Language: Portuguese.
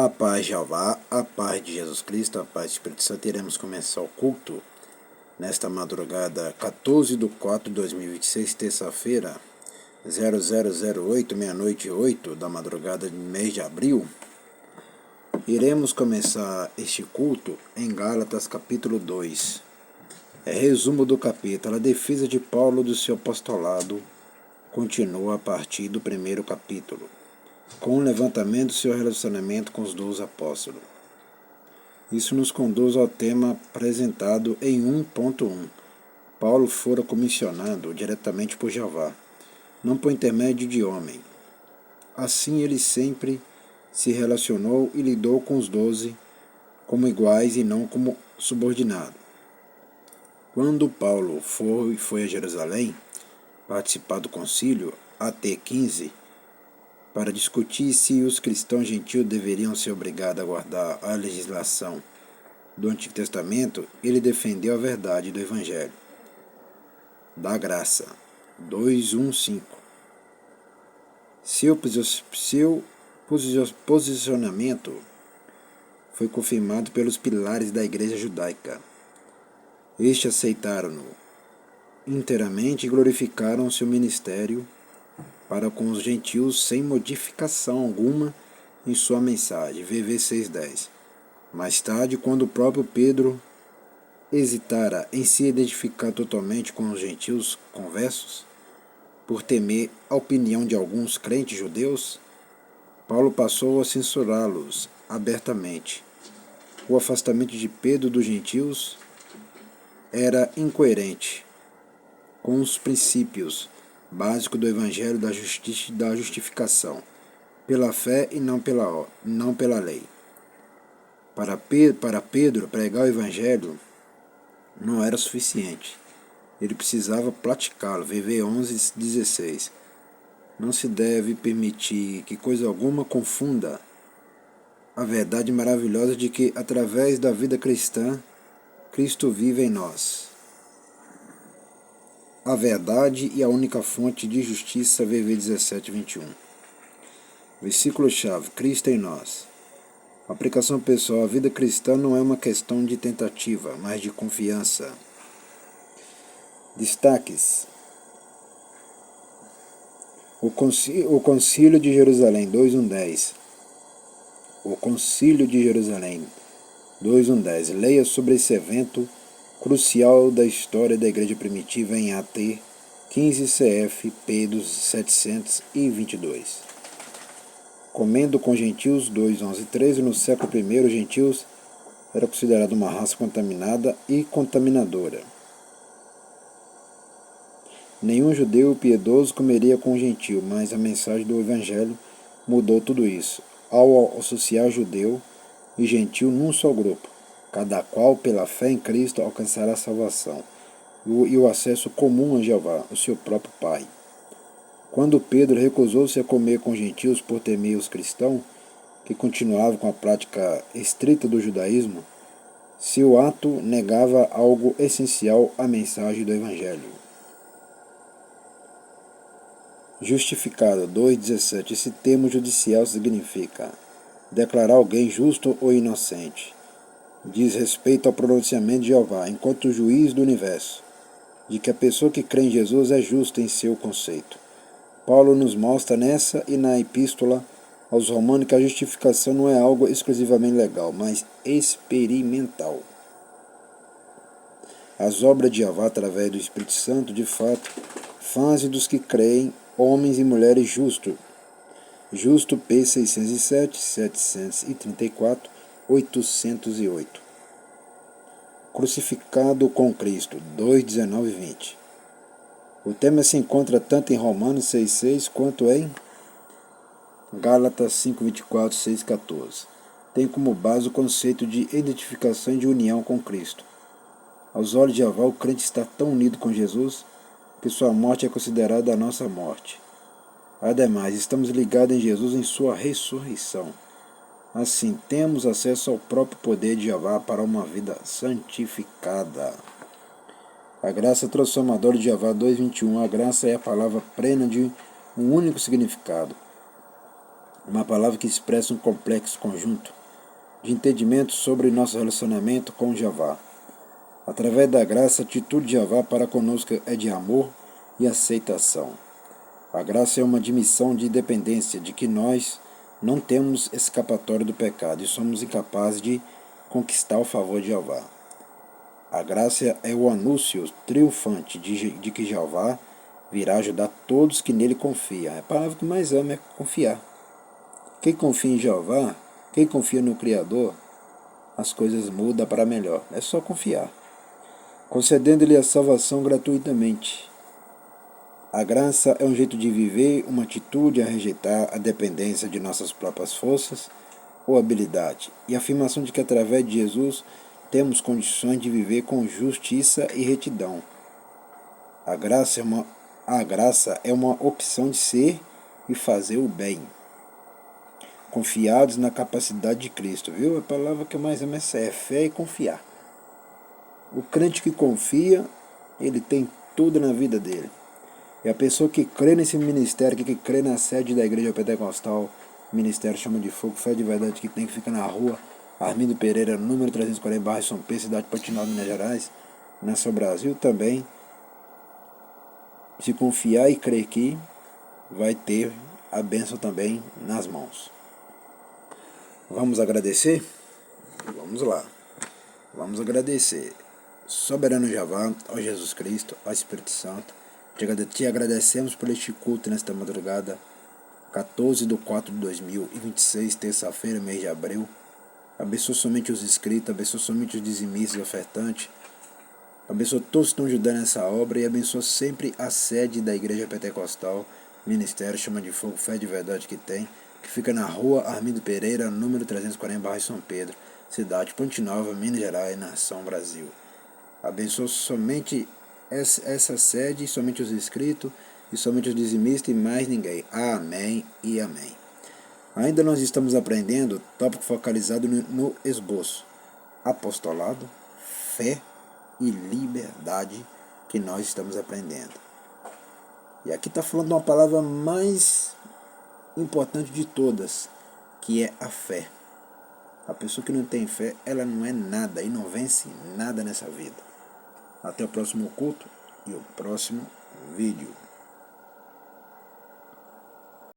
A paz de Jeová, a paz de Jesus Cristo, a paz do Espírito Santo. Iremos começar o culto nesta madrugada 14/4/2026, terça-feira, 0008, meia-noite e 8 da madrugada do mês de abril. Iremos começar este culto em Gálatas capítulo 2. Resumo do capítulo. A defesa de Paulo do seu apostolado continua a partir do primeiro capítulo, com o levantamento do seu relacionamento com os 12 apóstolos. Isso nos conduz ao tema apresentado em 1.1. Paulo fora comissionado diretamente por Jeová, não por intermédio de homem. Assim ele sempre se relacionou e lidou com os 12 como iguais e não como subordinado. Quando Paulo foi a Jerusalém participar do concílio AT15, para discutir se os cristãos gentios deveriam ser obrigados a guardar a legislação do Antigo Testamento, ele defendeu a verdade do Evangelho da graça, 2:1-5. Seu posicionamento foi confirmado pelos pilares da Igreja Judaica. Estes aceitaram-no inteiramente e glorificaram seu ministério para com os gentios sem modificação alguma em sua mensagem. VV 6:10. Mais tarde, quando o próprio Pedro hesitara em se identificar totalmente com os gentios conversos, por temer a opinião de alguns crentes judeus, Paulo passou a censurá-los abertamente. O afastamento de Pedro dos gentios era incoerente com os princípios básicos do Evangelho da justiça e da justificação, pela fé e não pela lei. Para Pedro, pregar o Evangelho não era suficiente. Ele precisava praticá-lo. VV 11:16. Não se deve permitir que coisa alguma confunda a verdade maravilhosa de que, através da vida cristã, Cristo vive em nós. A verdade e a única fonte de justiça. VV 17:21. Versículo-chave: Cristo em nós. Aplicação pessoal: a vida cristã não é uma questão de tentativa, mas de confiança. Destaques: o Concílio de Jerusalém, 2:1-10. O Concílio de Jerusalém, 2:1-10. Leia sobre esse evento crucial da história da Igreja Primitiva em AT 15 CF P 722. Comendo com gentios, 2:11-13. No século I, os gentios era considerado uma raça contaminada e contaminadora. Nenhum judeu piedoso comeria com o gentio, mas a mensagem do Evangelho mudou tudo isso, ao associar judeu e gentio num só grupo, cada qual pela fé em Cristo alcançará a salvação e o acesso comum a Jeová, o seu próprio Pai. Quando Pedro recusou-se a comer com gentios por temer os cristãos, que continuavam com a prática estrita do judaísmo, seu ato negava algo essencial à mensagem do Evangelho. Justificado, 2:17. Esse termo judicial significa declarar alguém justo ou inocente. Diz respeito ao pronunciamento de Jeová, enquanto juiz do universo, de que a pessoa que crê em Jesus é justa em seu conceito. Paulo nos mostra nessa e na epístola aos Romanos que a justificação não é algo exclusivamente legal, mas experimental. As obras de Jeová através do Espírito Santo, de fato, fazem dos que creem homens e mulheres justos. Justo P 607, 734, 808. Crucificado com Cristo, 2:19-20. O tema se encontra tanto em Romanos 6:6 quanto em Gálatas 5:24, 6:14. Tem como base o conceito de identificação e de união com Cristo. Aos olhos de Jeová, o crente está tão unido com Jesus que sua morte é considerada a nossa morte. Ademais, estamos ligados em Jesus em sua ressurreição. Assim, temos acesso ao próprio poder de Jeová para uma vida santificada. A graça transformadora de Jeová, 2:21. A graça é a palavra plena de um único significado. Uma palavra que expressa um complexo conjunto de entendimento sobre nosso relacionamento com Jeová. Através da graça, a atitude de Jeová para conosco é de amor e aceitação. A graça é uma admissão de dependência, de que nós não temos escapatória do pecado e somos incapazes de conquistar o favor de Jeová. A graça é o anúncio triunfante de que Jeová virá ajudar todos que nele confiam. A palavra que mais ama é confiar. Quem confia em Jeová, quem confia no Criador, as coisas mudam para melhor. É só confiar. Concedendo-lhe a salvação gratuitamente. A graça é um jeito de viver, uma atitude a rejeitar a dependência de nossas próprias forças ou habilidade, e a afirmação de que através de Jesus temos condições de viver com justiça e retidão. A graça é uma opção de ser e fazer o bem, confiados na capacidade de Cristo, viu? A palavra que eu mais amo é fé e confiar. O crente que confia, ele tem tudo na vida dele. E a pessoa que crê nesse ministério, que crê na sede da Igreja Pentecostal, Ministério Chama de Fogo, Fé de Verdade, que tem, que fica na rua Armindo Pereira, número 340, bairro São Pedro, cidade de Patinal, Minas Gerais, nessa Brasil também, se confiar e crer que vai ter a bênção também nas mãos. Vamos agradecer? Vamos lá. Vamos agradecer. Soberano Jeová, ó Jesus Cristo, ó Espírito Santo, te agradecemos por este culto nesta madrugada, 14/4/2026, terça-feira, mês de abril. Abençoa somente os inscritos, abençoa somente os dizimistas e ofertantes, abençoa todos que estão ajudando nessa obra e abençoa sempre a sede da Igreja Pentecostal, Ministério Chama de Fogo, Fé de Verdade que fica na rua Armindo Pereira, número 340, bairro São Pedro, cidade Ponte Nova, Minas Gerais, nação Brasil. Abençoa somente essa sede, somente os inscritos e somente os dizimistas e mais ninguém. Amém e amém. Ainda nós estamos aprendendo tópico focalizado no esboço. Apostolado, fé e liberdade que nós estamos aprendendo. E aqui está falando de uma palavra mais importante de todas, que é a fé. A pessoa que não tem fé, ela não é nada e não vence nada nessa vida. Até o próximo culto e o próximo vídeo.